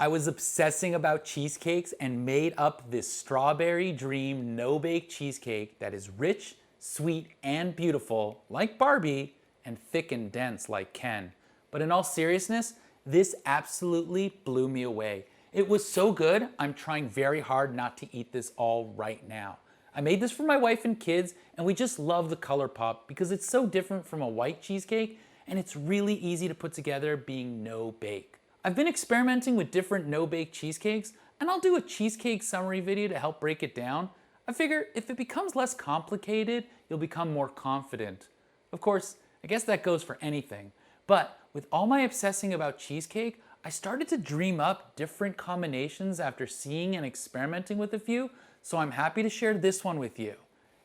I was obsessing about cheesecakes and made up this strawberry dream no-bake cheesecake that is rich, sweet, and beautiful like Barbie and thick and dense like Ken. But in all seriousness, this absolutely blew me away. It was so good, I'm trying very hard not to eat this all right now. I made this for my wife and kids, and we just love the color pop because it's so different from a white cheesecake, and it's really easy to put together being no-bake. I've been experimenting with different no-bake cheesecakes, and I'll do a cheesecake summary video to help break it down. I figure if it becomes less complicated, you'll become more confident. Of course, I guess that goes for anything. But with all my obsessing about cheesecake, I started to dream up different combinations after seeing and experimenting with a few, so I'm happy to share this one with you.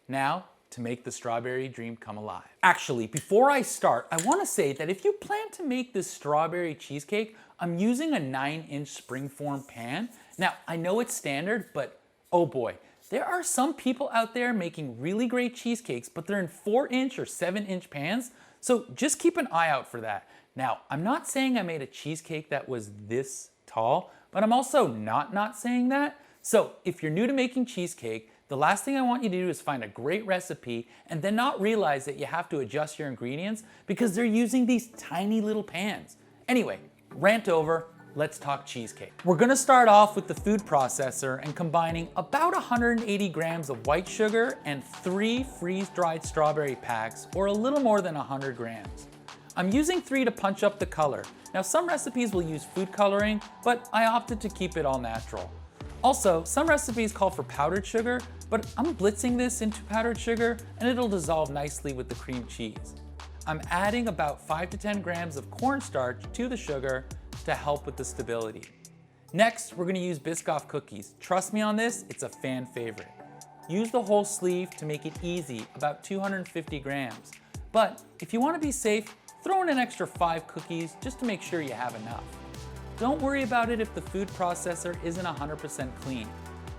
Now, to make the strawberry dream come alive. Actually, before I start, I want to say that if you plan to make this strawberry cheesecake, I'm using a 9-inch springform pan. Now, I know it's standard, but oh boy, there are some people out there making really great cheesecakes, but they're in 4-inch or 7-inch pans, so just keep an eye out for that. Now, I'm not saying I made a cheesecake that was this tall, but I'm also not saying that. So if you're new to making cheesecake, the last thing I want you to do is find a great recipe and then not realize that you have to adjust your ingredients because they're using these tiny little pans. Anyway, rant over, let's talk cheesecake. We're gonna start off with the food processor and combining about 180 grams of white sugar and 3 freeze-dried strawberry packs, or a little more than 100 grams. I'm using 3 to punch up the color. Now some recipes will use food coloring, but I opted to keep it all natural. Also, some recipes call for powdered sugar, but I'm blitzing this into powdered sugar and it'll dissolve nicely with the cream cheese. I'm adding about 5 to 10 grams of cornstarch to the sugar to help with the stability. Next, we're gonna use Biscoff cookies. Trust me on this, it's a fan favorite. Use the whole sleeve to make it easy, about 250 grams. But if you wanna be safe, throw in an extra 5 cookies just to make sure you have enough. Don't worry about it if the food processor isn't 100% clean.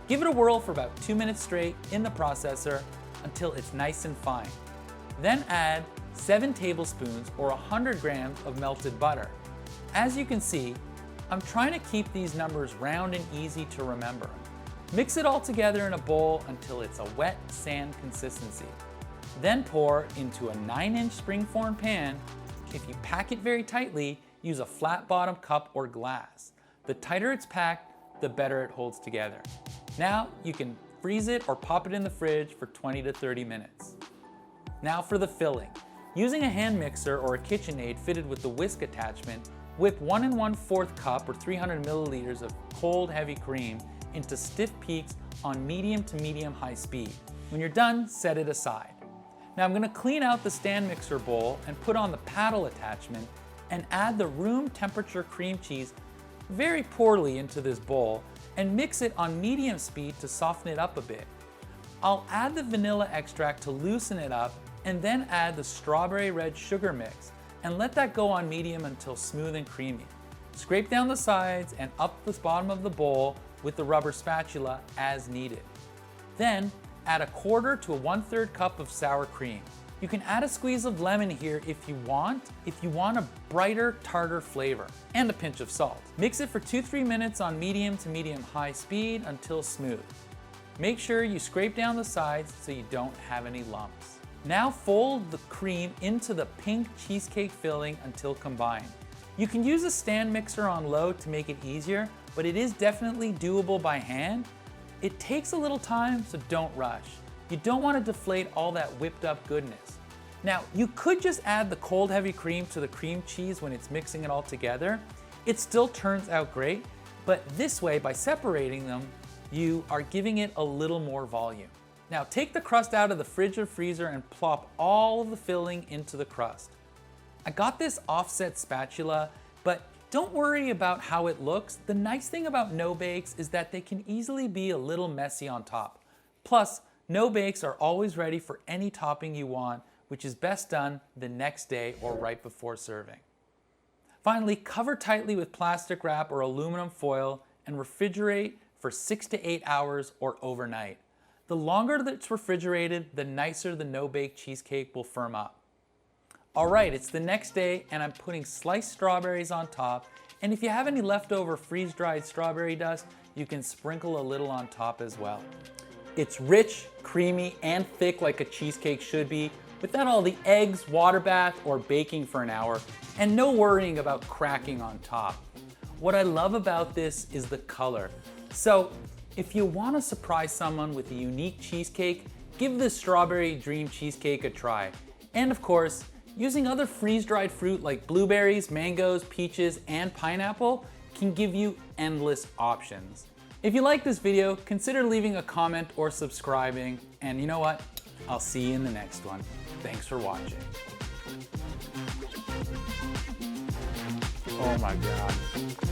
Give it a whirl for about 2 minutes straight in the processor until it's nice and fine. Then add 7 tablespoons or 100 grams of melted butter. As you can see, I'm trying to keep these numbers round and easy to remember. Mix it all together in a bowl until it's a wet sand consistency. Then pour into a 9-inch springform pan. If you pack it very tightly, use a flat bottom cup or glass. The tighter it's packed, the better it holds together. Now you can freeze it or pop it in the fridge for 20 to 30 minutes. Now for the filling. Using a hand mixer or a KitchenAid fitted with the whisk attachment, whip 1 1/4 cup or 300 milliliters of cold heavy cream into stiff peaks on medium to medium high speed. When you're done, set it aside. Now I'm gonna clean out the stand mixer bowl and put on the paddle attachment and add the room temperature cream cheese very poorly into this bowl and mix it on medium speed to soften it up a bit. I'll add the vanilla extract to loosen it up and then add the strawberry red sugar mix and let that go on medium until smooth and creamy. Scrape down the sides and up the bottom of the bowl with the rubber spatula as needed. Then add 1/4 to a 1/3 cup of sour cream. You can add a squeeze of lemon here if you want a brighter, tartar flavor, and a pinch of salt. Mix it for 2-3 minutes on medium to medium high speed until smooth. Make sure you scrape down the sides so you don't have any lumps. Now fold the cream into the pink cheesecake filling until combined. You can use a stand mixer on low to make it easier, but it is definitely doable by hand. It takes a little time, so don't rush. You don't want to deflate all that whipped up goodness. Now, you could just add the cold heavy cream to the cream cheese when it's mixing it all together. It still turns out great, but this way, by separating them, you are giving it a little more volume. Now, take the crust out of the fridge or freezer and plop all of the filling into the crust. I got this offset spatula, but don't worry about how it looks. The nice thing about no-bakes is that they can easily be a little messy on top. Plus, no-bakes are always ready for any topping you want, which is best done the next day or right before serving. Finally, cover tightly with plastic wrap or aluminum foil and refrigerate for 6 to 8 hours or overnight. The longer that it's refrigerated, the nicer the no-bake cheesecake will firm up. All right, it's the next day and I'm putting sliced strawberries on top And if you have any leftover freeze-dried strawberry dust, you can sprinkle a little on top as well. It's rich, creamy, and thick like a cheesecake should be, without all the eggs, water bath, or baking for an hour, and no worrying about cracking on top. What I love about this is the color. So if you want to surprise someone with a unique cheesecake, give the Strawberry Dream Cheesecake a try. And of course, using other freeze-dried fruit like blueberries, mangoes, peaches, and pineapple can give you endless options. If you like this video, consider leaving a comment or subscribing. And you know what? I'll see you in the next one. Thanks for watching. Oh my God.